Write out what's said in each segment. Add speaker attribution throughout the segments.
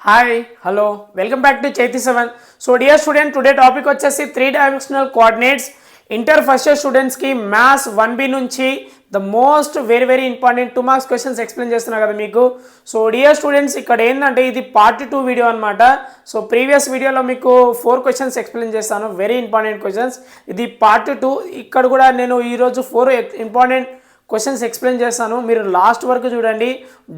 Speaker 1: Hi hello welcome back to Chaiti seven. So dear student, today topic వచ్చేసి 3 dimensional coordinates. Inter first year స్టూడెంట్స్కి maths 1B నుంచి the most very important 2 marks questions explain చేస్తున్నా కదా మీకు. So dear students, ఇక్కడ ఏంటంటే ఇది part 2 video అనమాట. సో ప్రీవియస్ వీడియోలో మీకు 4 క్వశ్చన్స్ ఎక్స్ప్లెయిన్ చేస్తాను, వెరీ ఇంపార్టెంట్ క్వశ్చన్స్. ఇది పార్ట్ 2. ఇక్కడ కూడా నేను ఈరోజు 4 ఇంపార్టెంట్ క్వశ్చన్స్ ఎక్స్ప్లెయిన్ చేస్తాను, మీరు లాస్ట్ వరకు చూడండి.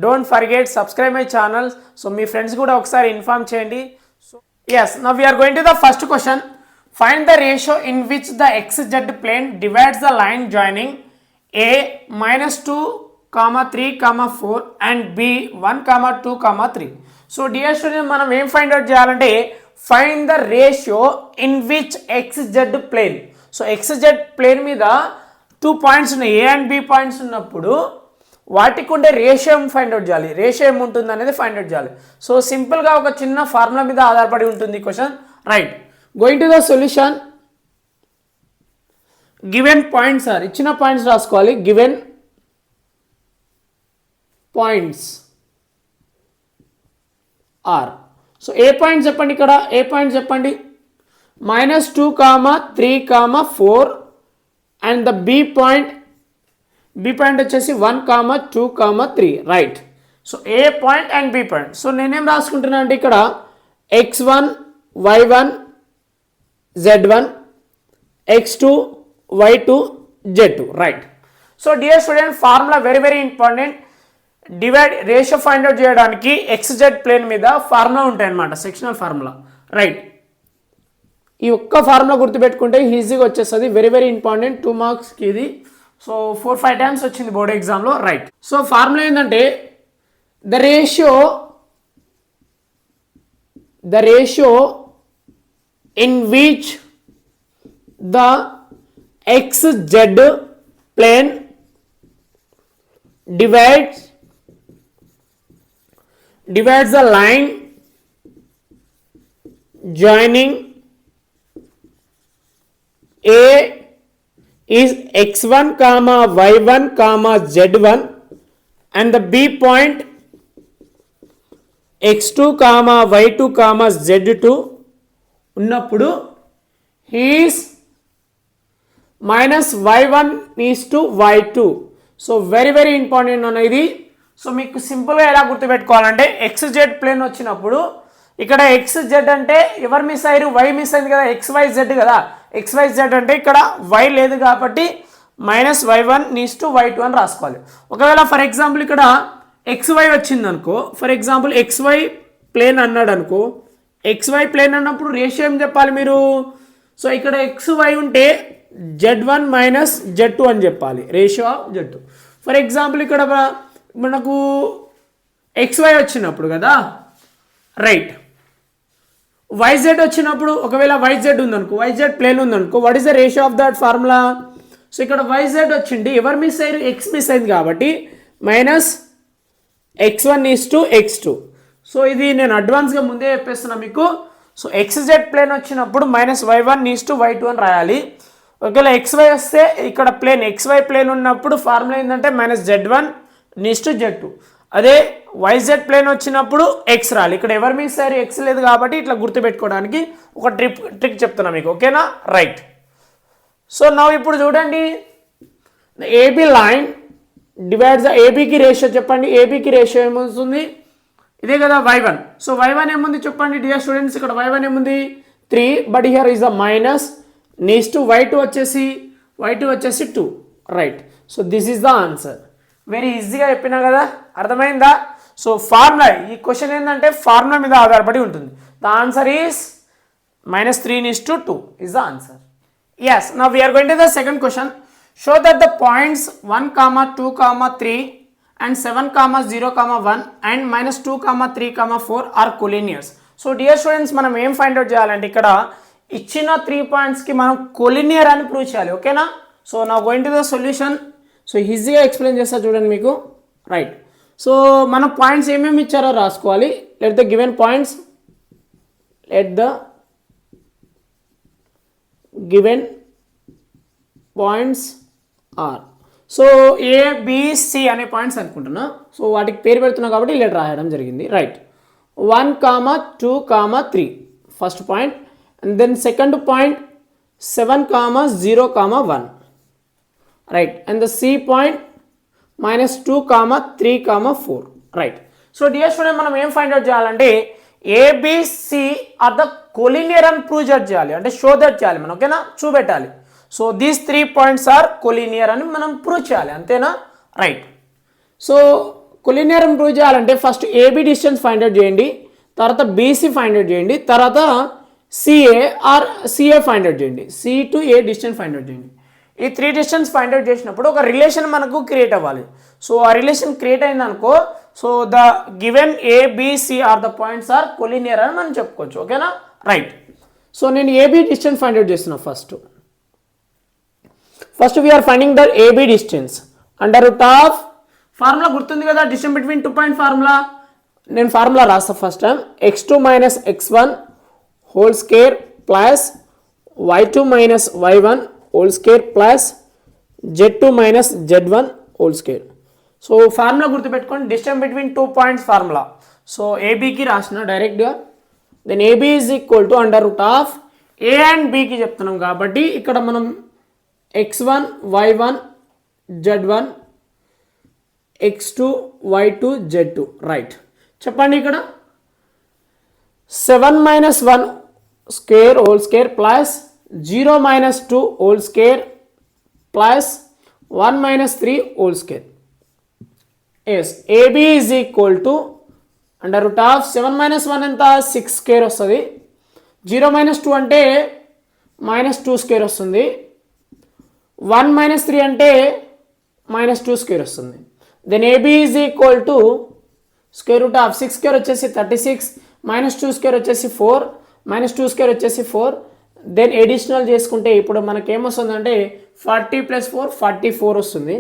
Speaker 1: Don't forget subscribe my channel. So మీ ఫ్రెండ్స్ కూడా ఒకసారి ఇన్ఫార్మ్ చేయండి. So yes, now we're going to the first question. Find the ratio in which the XZ plane divides the line joining A -2, 3, 4 and B 1, 2, 3. So dear student, మనం ఏం find out చేయాలంటే find the ratio in which XZ plane. So XZ plane మీద 2 points ఉన్నాయి, A and B points ఉన్నప్పుడు వాటికి ఉండే ratio find out చేయాలి. Ratio ఏముంటుంది అనేది ఫైండ్ అవుట్ చేయాలి. సో సింపుల్గా ఒక చిన్న ఫార్ములా మీద ఆధారపడి ఉంటుంది question. Right, going to the solution. Given points are, ఇచ్చిన పాయింట్స్ రాసుకోవాలి. Given points are. So A points చెప్పండి, ఇక్కడ ఏ పాయింట్స్ చెప్పండి. -2, 3, 4 అండ్ ద బి పాయింట్ వచ్చేసి 1, 2, 3. Right. So A point and B point. So నేనేం రాసుకుంటున్నా అంటే ఇక్కడ x1 y1 z1 x2 y2 z2. Right. So dear student, formula very important. Divide ratio find out చేయడానికి XZ plane మీద formula ఉంటాయి అన్నమాట, sectional formula. Right, ఈ ఒక్క ఫార్ములా గుర్తుపెట్టుకుంటే ఈజీగా వచ్చేస్తుంది. వెరీ ఇంపార్టెంట్ 2 మార్క్స్కి ఇది. సో 4-5 టైమ్స్ వచ్చింది బోర్డ్ ఎగ్జామ్లో. రైట్. సో ఫార్ములా ఏంటంటే the ratio in which the XZ plane divides the line joining A is x1, y1, z1 and the B point x2, y2, z2 ఉన్నప్పుడు is -y1 is to y2. So very important అన్న ఇది. So మీకు సింపుల్గా ఎలా గుర్తుపెట్టుకోవాలంటే XZ plane వచ్చినప్పుడు ఇక్కడ XZ అంటే ఎవరు మిస్ అయ్యారు, Y మిస్ అయింది కదా, XYZ కదా. XYZ అంటే ఇక్కడ Y లేదు కాబట్టి -y1 ఈజ్ టు y2 అని రాసుకోవాలి. ఒకవేళ ఫర్ ఎగ్జాంపుల్ ఇక్కడ XY వచ్చింది అనుకో, ఫర్ ఎగ్జాంపుల్ XY ప్లేన్ అన్నాడు అనుకో, XY ప్లేన్ అన్నప్పుడు రేషియో ఏం చెప్పాలి మీరు. సో ఇక్కడ XY ఉంటే Z1 - Z2 అని చెప్పాలి, ratio of Z2. For example ఇక్కడ మనకు XY వచ్చినప్పుడు కదా, రైట్, YZ వచ్చినప్పుడు ఒకవేళ YZ ఉందనుకో, YZ ప్లేన్ ఉందనుకో, what is the ratio of that formula. So ఇక్కడ YZ వచ్చింది, ఎవరు మిస్ అయ్యారు, X మిస్ అయింది కాబట్టి -x1 is to x2. So ఇది నేను అడ్వాన్స్గా ముందే చెప్పేస్తున్నా మీకు. సో XZ ప్లేన్ వచ్చినప్పుడు -y1 ఈజ్ టు y2 అని రాయాలి. ఒకవేళ XY వస్తే ఇక్కడ ప్లేన్ XY ప్లేన్ ఉన్నప్పుడు ఫార్ములా ఏంటంటే -z1 ఈజ్ టు z2. అదే YZ ప్లేన్ వచ్చినప్పుడు X రాలి. ఇక్కడ ఎవరు మిస్ అయ్యారు, X లేదు కాబట్టి ఇట్లా గుర్తుపెట్టుకోవడానికి ఒక ట్రిక్ చెప్తున్నా మీకు, ఓకేనా. రైట్. సో నా ఇప్పుడు చూడండి, AB లైన్ డివైడ్స్ ద ABకి రేషియో చెప్పండి. ABకి రేషియో ఏమవుతుంది, ఇదే కదా y1. సో y1 ఏముంది చెప్పండి డియర్ స్టూడెంట్స్, ఇక్కడ y1 ఏముంది 3, but here is the minus నీస్ టు y2 వచ్చేసి 2. Right. So this is the answer. Very ఈజీగా చెప్పినా కదా, అర్థమైందా. సో ఫార్ములా, ఈ క్వశ్చన్ ఏంటంటే ఫార్ములా మీద ఆధారపడి ఉంటుంది. The answer is -3:2 is the answer. Yes, now we're going to the second question. Show that the points 1, 2, 3 and 7, 0, 1 and -2, 3, 4 are collinears. So dear students, మనం ఏం ఫైండ్ అవుట్ చేయాలంటే ఇక్కడ ఇచ్చిన 3 పాయింట్స్కి మనం కొలీనియర్ అని ప్రూవ్ చేయాలి, ఓకేనా. సో నా going to the solution. So ఈజీగా ఎక్స్ప్లెయిన్ చేస్తా చూడండి మీకు. రైట్. సో మన పాయింట్స్ ఏమేమి ఇచ్చారో రాసుకోవాలి. Let the given points are. So ABC అనే పాయింట్స్ అనుకుంటున్నా. సో వాటికి పేరు పెడుతున్నా కాబట్టి ఇలా రాయడం జరిగింది. Right. 1 comma 2 comma 3 first point, and then second point 7 comma 0 comma 1, right, and the C point minus 2 comma 3 comma 4, right. So dear student, మనం ఏం ఫైండ్ అవుట్ చేయాలంటే ఏబిసి ఆర్ ద కొలీనియర్ అని ప్రూవ్ చేయాలి, అంటే షో దట్ చేయాలి మనం, ఓకేనా, చూపెట్టాలి. So these 3 points are collinear అని మనం ప్రూవ్ చేయాలి, అంతేనా, రైట్. సో కొలీనియర్ అని ప్రూవ్ చేయాలంటే first AB distance find out చేయండి, తర్వాత బీసీ ఫైండ్ అవుట్ చేయండి, తర్వాత సిఏ ఫైండ్ అవుట్ చేయండి, C to A distance find out చేయండి. ఈ 3 డిస్టెన్స్ ఫైండ్ అవుట్ చేసినప్పుడు ఒక రిలేషన్ మనకు క్రియేట్ అవ్వాలి. సో ఆ రిలేషన్ క్రియేట్ అయిందనుకో, so the given ABC are the points are collinear అని మనం చెప్పుకోవచ్చు, ఓకేనా, రైట్. సో నేను ఏబి డిస్టెన్స్ ఫైండ్ అవుట్ చేస్తున్నా. First we're finding the AB distance under root of formula గుర్తుంది కదా, డిస్టెన్స్ బిట్వీన్ 2 పాయింట్ ఫార్ములా. నేను ఫార్ములా రాస్తా first time. x2 minus x1 whole square plus y2 minus y1 whole square plus z2 minus z1 whole square. So formula గుర్తుపెట్టుకోండి, distance between 2 points formula. So ఏబీకి రాసిన డైరెక్ట్గా, then AB is equal to under root of A and బీకి చెప్తున్నాం కాబట్టి ఇక్కడ మనం x1 y1 z1 x2 y2 z2, right. చెప్పండి ఇక్కడ 7 minus 1 square whole square plus 0 minus 2 whole square plus 1 minus 3 whole square. As AB is equal to under root of 7 minus 1 ఎంత 6 square వస్తుంది, 0 minus 2 అంటే మైనస్ 2 స్క్వేర్ వస్తుంది, 1 minus 3 అంటే minus 2 square వస్తుంది. Then AB is equal to square root of 6 square వచ్చేసి 36, minus 2 square వచ్చేసి 4, minus 2 square వచ్చేసి 4. Then additional చేసుకుంటే ఇప్పుడు మనకి ఏమొస్తుందంటే 40 ప్లస్ 4 44 వస్తుంది.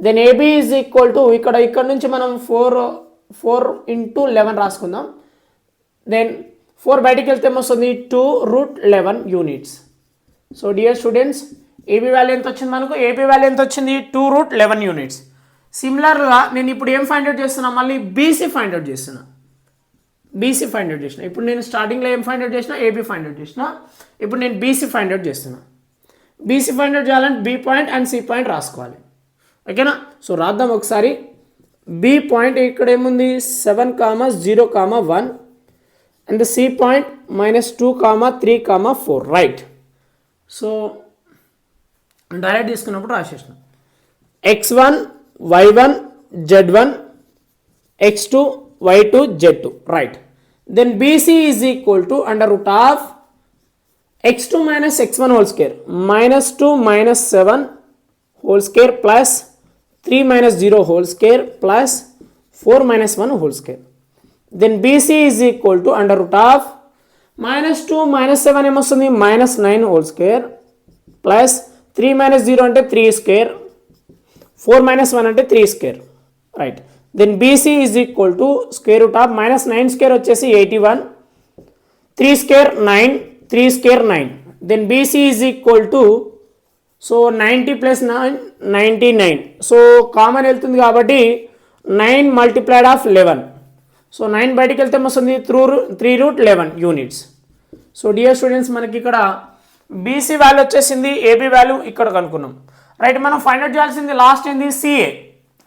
Speaker 1: Then AB is equal to ఇక్కడ నుంచి మనం 4 ఇంటూ 11 రాసుకుందాం. దెన్ 4 బయటికి వెళ్తే ఏమొస్తుంది 2√11 units. So dear students, AB value ఎంత వచ్చింది మనకు, ఏబీ వాల్యూ ఎంత వచ్చింది 2√11 యూనిట్స్. సిమిలర్గా నేను ఇప్పుడు ఏం ఫైండ్ అవుట్ చేస్తున్నా, మళ్ళీ బీసీ ఫైండ్ అవుట్ చేస్తున్నా. ఇప్పుడు నేను స్టార్టింగ్లో ఏం ఫైండ్ అవుట్ చేసిన, ఏబీ ఫైండ్ అవుట్ చేసిన, ఇప్పుడు నేను బీసీ ఫైండ్ అవుట్ చేస్తున్నా. బీసీ ఫైండ్ అవుట్ చేయాలంటే B point and C point రాసుకోవాలి, ఓకేనా. సో రాద్దాం ఒకసారి. బి పాయింట్ ఇక్కడ ఏముంది 7, 0, 1, and the C point -2, 3, 4, right. So direct తీసుకున్నప్పుడు రాసేసిన x1 y1 z1 x2 y2 z2, right. Then BC is equal to under root of x2 minus x1 whole square -2 minus 7 whole square plus 3 minus 0 whole square plus 4 minus 1 whole square. Then BC is equal to under root of -2 minus 7 ఏమొస్తుంది -9 whole square plus 3 minus 0 అంటే 3 square, 4 minus 1 అంటే 3 square, right. Then BC is equal to square root of -9 square వచ్చేసి 81, 3 square 9, 3 square 9. Then BC is equal to, so 90 plus 9 99. So common వెళ్తుంది కాబట్టి 9 multiplied of 11. So 9 బయటికి వెళ్తే వస్తుంది 3√11 units. So dear students, మనకి ఇక్కడ BC value వచ్చేసింది, AB value ఇక్కడ కనుక్కున్నాం, రైట్. మనం ఫైండ్ అవుట్ చేయాల్సింది లాస్ట్ ఏంది సిఏ,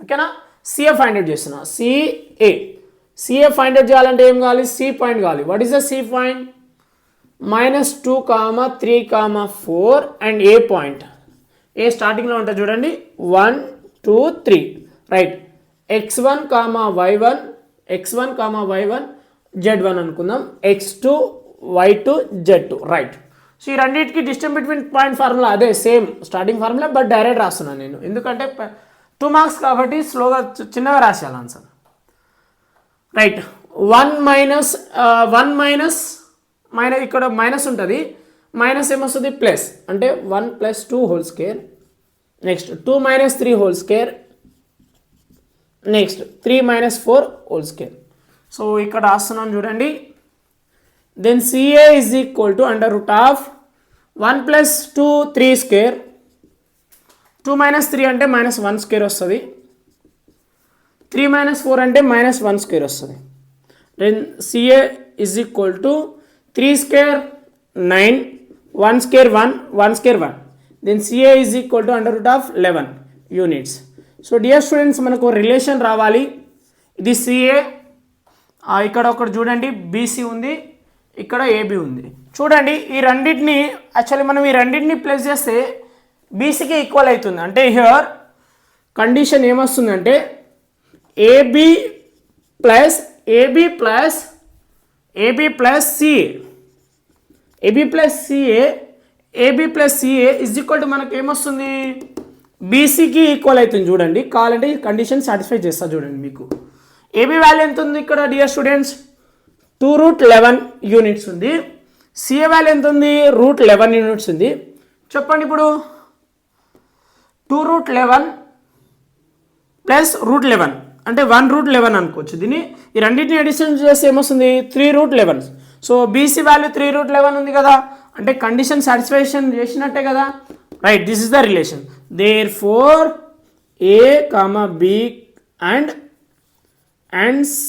Speaker 1: ఓకేనా. సిఏ ఫైండ్ అవుట్ చేస్తున్నా. సిఏ ఫైండ్ అవుట్ చేయాలంటే ఏం కావాలి, సి పాయింట్ కావాలి. What is the C point -2, 3, 4 and A point. A స్టార్టింగ్లో ఉంటుంది చూడండి 1, 2, 3, రైట్. x1, y1 z1 అనుకుందాం, x2 y2 z2, right. So ఈ రెండింటికి డిస్టెన్స్ బిట్వీన్ పాయింట్ ఫార్ములా అదే same starting formula, but direct రాస్తున్నాను నేను, ఎందుకంటే 2 మార్క్స్ కాబట్టి స్లోగా చిన్నగా రాసేయాలి ఆన్సర్, రైట్. 1 మైనస్ ఇక్కడ మైనస్ ఉంటుంది, మైనస్ ఏమొస్తుంది ప్లస్, అంటే 1 + 2 whole square, next 2 - 3 whole square, next 3 - 4 whole square. So ఇక్కడ రాస్తున్నాను చూడండి. Then CA is equal to under root of 1 + 2 3 square, 2 - 3 అంటే -1 స్క్వేర్ వస్తుంది, 3 - 4 అంటే -1 స్క్వేర్ వస్తుంది, then CA is equal to 3 square 9, 1 square 1, 1 square 1. Then CA is equal to under root of 11 units. So dear students, మనకు relation రావాలి. ఇది CA, ఇక్కడ ఒకటి చూడండి BC ఉంది, ఇక్కడ AB ఉంది. చూడండి ఈ రెండింటిని యాక్చువల్లీ మనం ఈ రెండింటిని ప్లేస్ చేస్తే BCకి ఈక్వల్ అవుతుంది. అంటే హియర్ కండిషన్ ఏమొస్తుందంటే AB plus CA is equal to మనకు ఏమొస్తుంది BCకి ఈక్వల్ అవుతుంది. చూడండి కావాలంటే ఈ కండిషన్ సాటిస్ఫై చేస్తా. చూడండి మీకు AB వాల్యూ ఎంత ఉంది ఇక్కడ డియర్ స్టూడెంట్స్, 2√11 యూనిట్స్ ఉంది. CA వాల్యూ ఎంత ఉంది, √11 యూనిట్స్ ఉంది. చెప్పండి ఇప్పుడు 2√11 ప్లస్ √11 అంటే 1√11 అనుకోవచ్చు. దీన్ని ఈ రెండింటిని అడిషన్ చేస్తే ఏమొస్తుంది 3√11. సో BC వాల్యూ 3√11 ఉంది కదా, అంటే కండిషన్ సాటిస్ఫాక్షన్ చేసినట్టే కదా. Right, this is the relation. Therefore A, B and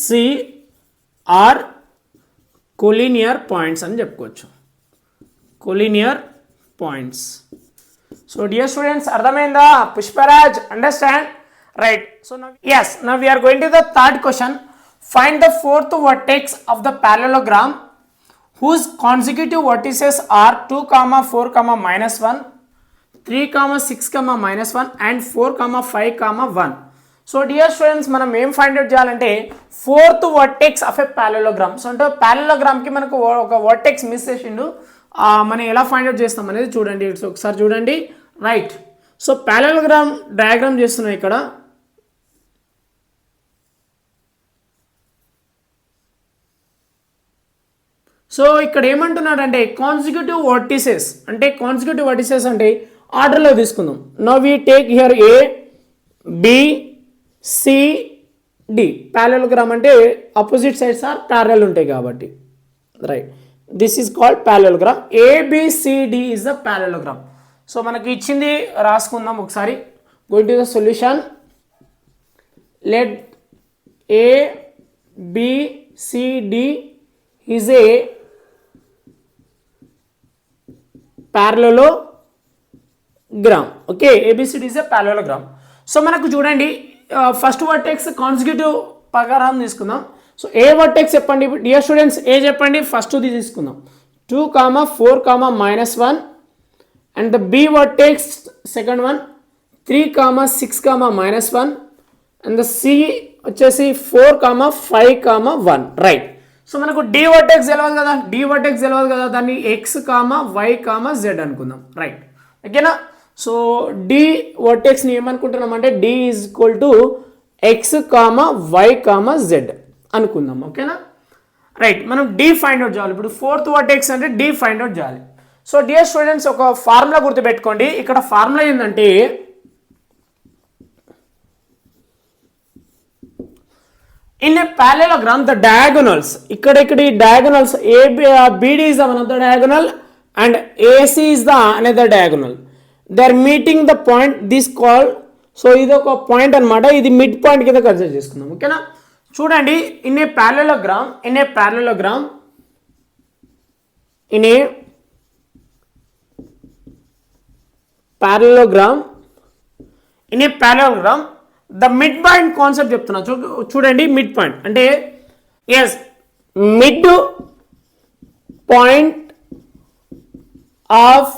Speaker 1: C are collinear points అని చెప్పుకోవచ్చు. Collinear points. So dear students అర్థమైందా? Pushparaj understand? Right. So now we are going to the third question. Find the fourth vertex of the parallelogram whose consecutive vertices are 2, 4, -1, 3, 6, -1 and 4, 5, 1. So dear students, మనం ఏం find out చేయాలంటే fourth vertex of a parallelogram. So అంటే పారలెలోగ్రామ్కి మనకు ఒక vertex miss చేసిండు, మనం ఎలా ఫైండ్ అవుట్ చేస్తాం అనేది చూడండి. ఒకసారి చూడండి. రైట్, సో పారలెలోగ్రామ్ డయాగ్రామ్ చేస్తున్నాం ఇక్కడ. సో ఇక్కడ ఏమంటున్నాడంటే కాన్సిక్యూటివ్ వర్టిసెస్ అంటే ఆర్డర్లో తీసుకుందాం. Now we take here A, B, C, D. Parallelogram అంటే ఆపోజిట్ సైడ్స్ ఆర్ ప్యారలల్ ఉంటాయి కాబట్టి. Right, this is called parallelogram. ABCD is the parallelogram. So మనకి ఇచ్చింది రాసుకుందాం ఒకసారి. Going to the solution. Let ABCD is a parallelogram. Okay, ABCD is a parallelogram. So మనకు చూడండి first vertex consecutive ప్రకారం తీసుకుందాం. సో ఏ వర్టెక్స్ చెప్పండి dear students, A చెప్పండి ఫస్ట్ తీసుకుందాం. 2, 4, -1 and the B vertex second one 3, 6, -1 and the C వచ్చేసి 4, 5, 1. Right, so మనకు D vertex తెలియదు కదా, దాన్ని X, Y, Z అనుకుందాం. రైట్, ఓకేనా. సో D వర్టెక్స్ని ఏమనుకుంటున్నాం అంటే D is equal to X, Y, Z అనుకుందాం. ఓకేనా. రైట్, మనం D ఫైండ్ అవుట్ చేయాలి. ఇప్పుడు ఫోర్త్ వర్టెక్స్ అంటే D ఫైండ్ అవుట్ చేయాలి. సో డియర్ స్టూడెంట్స్ ఒక ఫార్ములా గుర్తుపెట్టుకోండి. ఇక్కడ ఫార్ములా ఏంటంటే in a parallelogram the diagonals ఇక్కడ ఈ diagonals BD is the one of the diagonal and AC is the another diagonal. They are meeting the point this called. So ఇది ఒక point అన్నమాట, ఇది మిడ్ పాయింట్ కింద consider చేసుకుందాం. ఓకేనా. చూడండి in a parallelogram the mid point concept చెప్తున్నా. చూడండి మిడ్ పాయింట్ అంటే as mid point of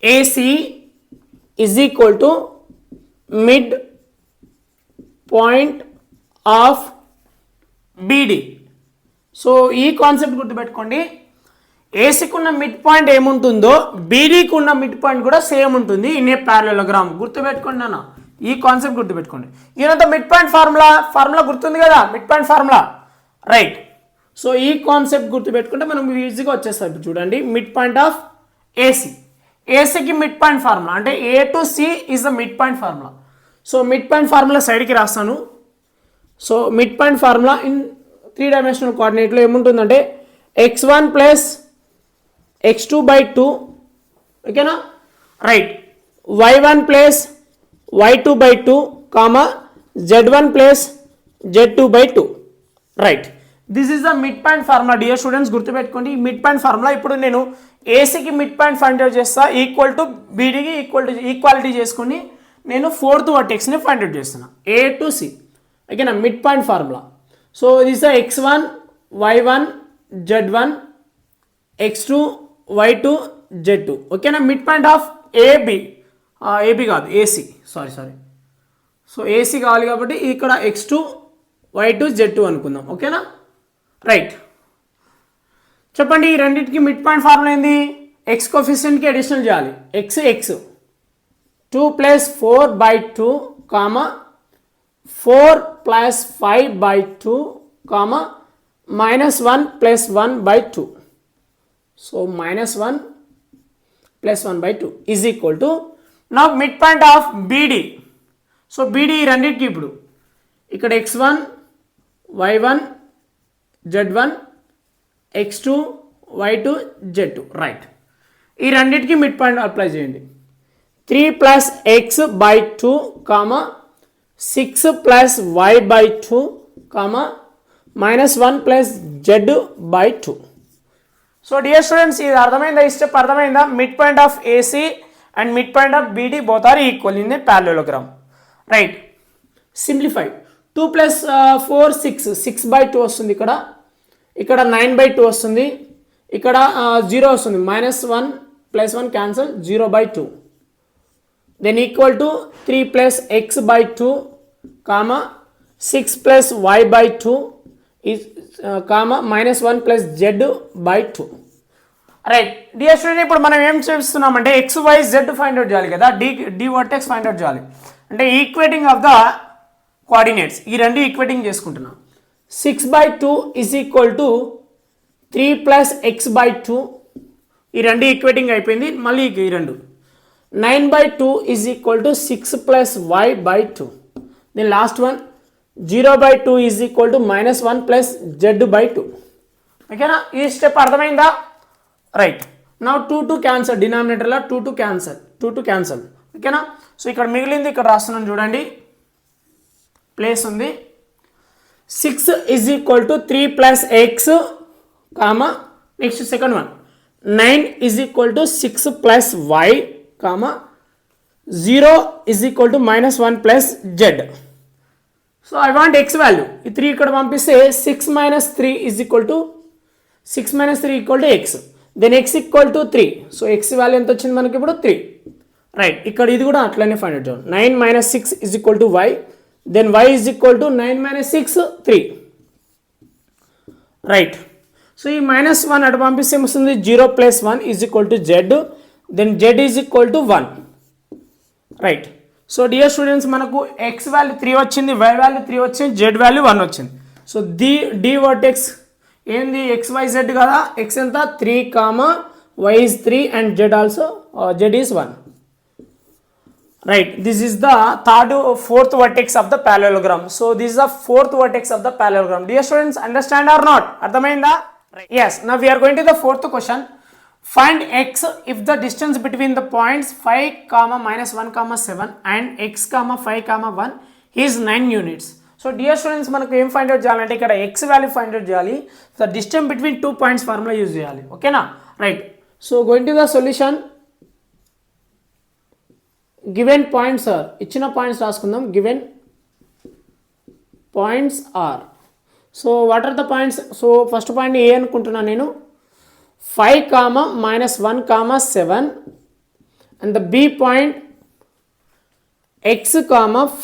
Speaker 1: AC is equal to mid point of BD. So ఈ కాన్సెప్ట్ గుర్తుపెట్టుకోండి. ఏసీకి ఉన్న మిడ్ పాయింట్ ఏముంటుందో బీడీకి ఉన్న మిడ్ పాయింట్ కూడా సేమ్ ఉంటుంది ఇన్ ఏ పారలెలోగ్రామ్. గుర్తుపెట్టుకోండి అన్న, ఈ కాన్సెప్ట్ గుర్తుపెట్టుకోండి. ఈయనంత మిడ్ పాయింట్ ఫార్ములా గుర్తుంది కదా, mid point formula. Right, so ఈ కాన్సెప్ట్ గుర్తుపెట్టుకుంటే మనం ఈజీగా వచ్చేస్తాం. ఇప్పుడు చూడండి మిడ్ పాయింట్ ఆఫ్ ఏసీకి మిడ్ పాయింట్ ఫార్ములా అంటే A to C is the mid point formula. So mid point formula సైడ్కి రాస్తాను. So mid point formula in 3 dimensional కోఆర్డినేట్లో ఏముంటుందంటే x1 ప్లస్ x2/2. ఓకేనా. Right, y1 plus y2/2 z1 plus z2/2. Right, this is the mid point formula dear students, గుర్తుపెట్టుకోండి ఈ mid point formula. ఇప్పుడు నేను ఏసీకి మిడ్ పాయింట్ ఫైండ్ అవుట్ చేస్తా, equal to బీడీకి ఈక్వాలిటీ చేసుకుని నేను ఫోర్త్ వర్టెక్స్ని ఫైండ్ అవుట్ చేస్తున్నా, ఏ టు సి. ఓకేనా, mid point formula. So this the x1 y1 z1 x2 y2 z2. ఓకేనా, mid point of AB, AB కాదు ఏసీ, సారీ. సో ఏసీ కావాలి కాబట్టి ఇక్కడ x2 y2 z2 అనుకుందాం. ఓకేనా, రైట్. చెప్పండి ఈ రెండింటికి మిడ్ పాయింట్ ఫార్ములా ఏంది? ఎక్స్ కోఫిషియంట్కి అడిషనల్ చేయాలి, x 2 + 4/2 4 + 5/2 -1 + 1/2. So -1 + 1/2 is equal to నా mid point of BD. So BD ఈ రెండింటికి ఇప్పుడు ఇక్కడ x1 y1 z1 x2 y2 z2, right. ఈ రెండింటికి మిడ్ పాయింట్ అప్లై చేయండి. 3 + x/2 6 + y/2 -1 + z/2. So dear students, ఇది అర్థమైందా? ఈ స్టెప్ అర్థమైందా? Mid point of AC and mid point of BD both are equal in a parallelogram, right. Simplify. 2 + 4 6/2 వస్తుంది, ఇక్కడ 9/2 వస్తుంది, ఇక్కడ 0 వస్తుంది, -1 + 1 cancel, 0/2. Then equal to 3 + x/2 6 + y/2 -1 + z/2. Right dear student, ఇప్పుడు మనం ఏం చేస్తున్నామంటే x y z find out చేయాలి కదా, డి వర్టెక్స్ ఫైండ్ అవుట్ చేయాలి. అంటే ఈక్వేటింగ్ ఆఫ్ ద కోఆర్డినేట్స్, ఈ రెండు ఈక్వేటింగ్ చేసుకుంటున్నాం. 6/2 ఈజ్ ఈక్వల్ టు 3 + x/2, ఈ రెండు ఈక్వేటింగ్ అయిపోయింది. మళ్ళీ ఈ రెండు 9/2 is equal to 6 + y/2. Then last one 0/2 is equal to -1 + z/2. ఓకేనా, ఈ స్టెప్ అర్థమైందా? రైట్. నా 2 క్యాన్సల్, డినామినేటర్లో 2 క్యాన్సల్. ఓకేనా, సో ఇక్కడ మిగిలింది ఇక్కడ రాస్తున్నాను చూడండి, ప్లేస్ ఉంది. 6 is equal to 3 + x, next second one 9 is equal to 6 + y, 0 is equal to -1 + z. So I want x value. ఈ 3 ఇక్కడ పంపిస్తే 6 - 3 is equal to 6 - 3 equal to x. Then x equal to 3. So x value ఎంత వచ్చింది మనకి ఇప్పుడు 3, right. ఇక్కడ ఇది కూడా అట్లనే ఫైండ్ అవుట్ చేయాలి. 9 - 6 is equal to y, then y is equal to 9 - 6 3, right. So ఈ -1 అటు పంపిస్తే వస్తుంది 0 + 1 is equal to z, then z is equal to 1, right. So dear students, మనకు x వాల్యూ 3 వచ్చింది, y వాల్యూ 3 వచ్చింది, z వాల్యూ 1 వచ్చింది. So D vertex ఏంది? XYZ కదా, x ఎంత 3, y is 3 and z is 1, right. This is the fourth vertex of the parallelogram. So this is the fourth vertex of the parallelogram. Dear students, understand or not? Ardhamainda? Right. Yes. Now we are going to the fourth question. Find x if the distance between the points 5, -1, 7 and x, 5, 1 is 9 units. So dear students, మనకు ఏం find out చేయాలంటే ఇక్కడ x value find out చేయాలి. So distance between 2 points formula use చేయాలి. ఓకేనా, right. So going to the solution. Given points are, ఇచ్చిన points రాసుకుందాం. Given points are, so what are the points? So first point A అనుకుంటున్నాను నేను, 5, -1, 7 and the B point x,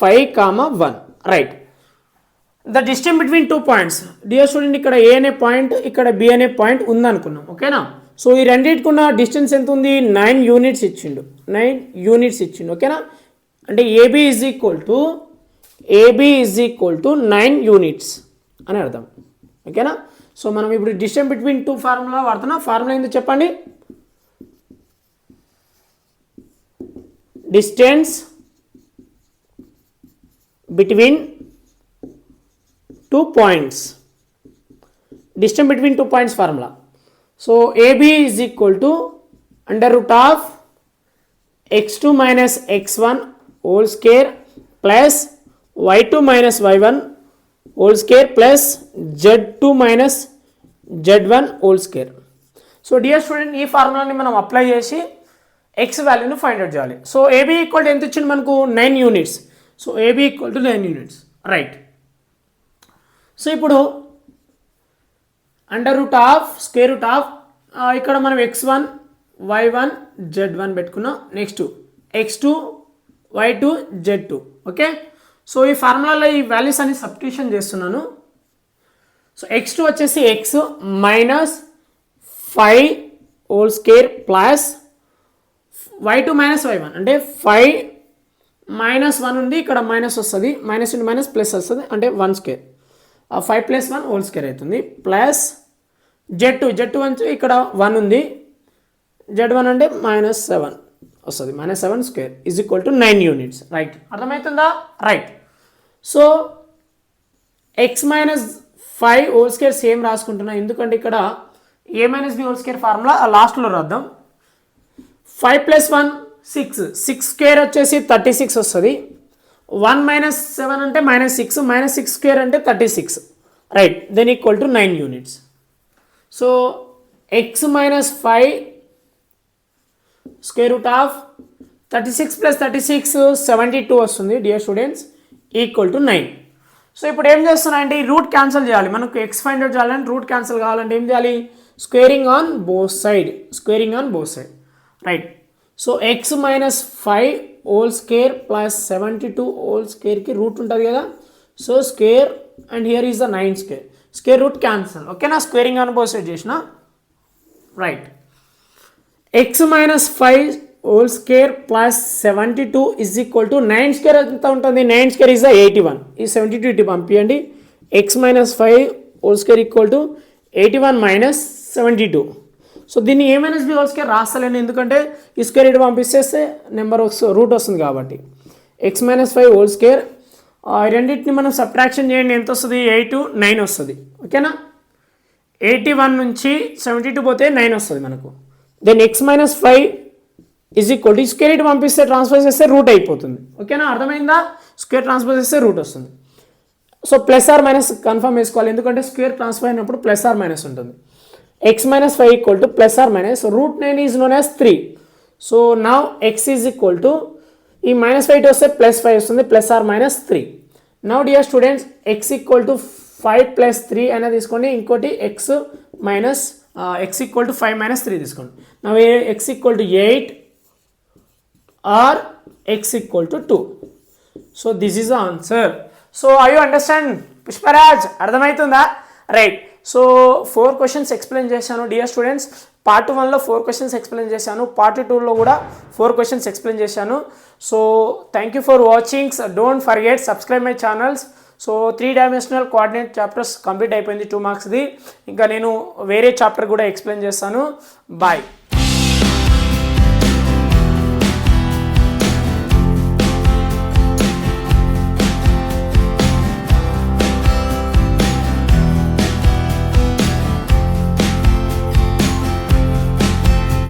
Speaker 1: 5, 1, right. The distance between 2 points. Dear student, ఇక్కడ A అనే point, ఇక్కడ B అనే point ఉందనుకున్నాం. ఓకేనా, so ఈ రెండింటికి ఉన్న డిస్టెన్స్ ఎంత ఉంది? 9 యూనిట్స్ ఇచ్చిండు, 9 యూనిట్స్ ఇచ్చిండు. ఓకేనా, అంటే AB is equal to 9 units అని అర్థం. ఓకేనా, సో మనం ఇప్పుడు డిస్టెన్స్ బిట్వీన్ 2 ఫార్ములా వాడుతున్నాం. ఫార్ములా ఏందో చెప్పండి. Distance between 2 points, distance between 2 points formula. So AB is equal to √ of x2 - x1 whole square plus y2 - y1 whole square plus z2 minus z1 whole square. So dear student ఈ ఫార్ములాని మనం apply చేసి x వాల్యూని find out చేయాలి. So AB equal to ఎంత ఇచ్చింది మనకు 9 units. So AB equal to 9 units right. So ఇప్పుడు under root of square root of ఇక్కడ మనం x1 y1 z1 పెట్టుకున్నాం. Next x2 y2 z2 okay. So ఈ ఫార్ములాలో ఈ వాల్యూస్ అన్ని సబ్స్టిట్యూషన్ చేస్తున్నాను. సో x2 వచ్చేసి x minus 5 whole square plus y2 minus y1 అంటే 5 మైనస్ 1 ఉంది, ఇక్కడ మైనస్ వస్తుంది, మైనస్ ఇంటూ మైనస్ ప్లస్ వస్తుంది అంటే 1 స్క్వేర్, 5 ప్లస్ 1 హోల్ స్క్వేర్ అవుతుంది. ప్లస్ z2 అంటే ఇక్కడ 1 ఉంది, z1 అంటే మైనస్ 7 వస్తుంది, minus 7 square is equal to 9 units right. అర్థమవుతుందా right. So x minus 5 whole square same రాసుకుంటున్నా, ఎందుకంటే ఇక్కడ A minus B whole square formula లాస్ట్లో రాద్దాం. 5 ప్లస్ 1 6 స్క్వేర్ వచ్చేసి 36 వస్తుంది, 1 మైనస్ 7 అంటే మైనస్ 6 స్క్వేర్ అంటే 36 right, then equal to 9 units. So x minus 5 square root of 36 plus 36 72 వస్తుంది dear students equal to 9. So ఇప్పుడు ఏం చేస్తున్నా అంటే ఈ రూట్ క్యాన్సిల్ చేయాలి, మనకు ఎక్స్ ఫైండ్ అవుట్ చేయాలంటే రూట్ క్యాన్సిల్ కావాలంటే ఏం చేయాలి, squaring on both side right. So x minus 5 whole square plus 72 whole స్క్వేర్కి రూట్ ఉంటుంది కదా, so square and here is the 9 square, square root cancel ఓకేనా, స్క్వేరింగ్ ఆన్ బోత్ సైడ్ చేసిన right. X minus 5 whole square plus 72 is equal to 9 square ఎంత ఉంటుంది, 9 square is the 81, ఈ 72 ఇటు పంపించండి. X minus 5 whole square equal to 81 minus 72. So దీన్ని ఏ minus B whole square రాస్తలేను, ఎందుకంటే ఈ స్క్వేర్ ఇటు పంపిస్తే నెంబర్ రూట్ వస్తుంది కాబట్టి. ఎక్స్ మైనస్ 5 హోల్ స్క్వేర్ రెండింటిని మనం సబ్ట్రాక్షన్ చేయండి, ఎంత వస్తుంది 8 9 వస్తుంది ఓకేనా. 81 నుంచి 72 పోతే 9 వస్తుంది మనకు. Then x minus 5 is equal to square ఇటు పంపిస్తే ట్రాన్స్ఫర్ చేస్తే రూట్ అయిపోతుంది ఓకేనా, అర్థమైందా, స్క్వేర్ ట్రాన్స్ఫర్ చేస్తే రూట్ వస్తుంది. So plus or minus confirm వేసుకోవాలి, ఎందుకంటే స్క్వేర్ ట్రాన్స్ఫర్ అయినప్పుడు ప్లస్ ఆర్ మైనస్ ఉంటుంది. X minus 5 equal to plus or minus root 9 is known as 3. So now x is equal to ఈ మైనస్ 5 వస్తే plus 5 వస్తుంది, plus or minus 3. Now dear students x equal to 5 plus 3 అనేది తీసుకోండి, ఇంకోటి x minus x equal to 5 minus 3 తీసుకోండి. Now x equal to 8 or x equal to 2. So this is the answer. So I you understand Pushparaj, అర్థమవుతుందా right. So 4 questions explain చేశాను dear students. Part 1లో 4 questions explain చేశాను, part 2లో కూడా 4 questions explain చేశాను. So thank you for watching, don't forget subscribe my channels. So 3 dimensional coordinate chapters complete అయిపోయింది 2 మార్క్స్ది, ఇంకా నేను వేరే చాప్టర్ కూడా ఎక్స్ప్లెయిన్ చేస్తాను. బాయ్.